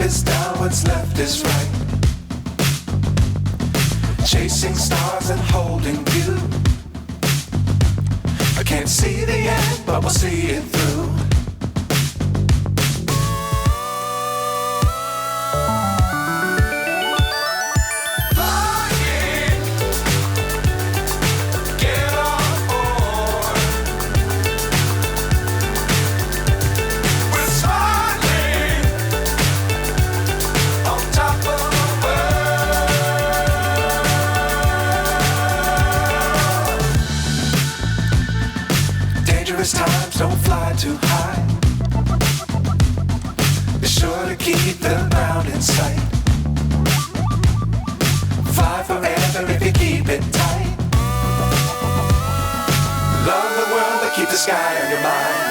is down, what's left is right. Chasing stars and holding you. I can't see the end, but we'll see it through. Times don't fly too high. Be sure to keep the ground in sight. Fly forever if you keep it tight. Love the world, but keep the sky on your mind.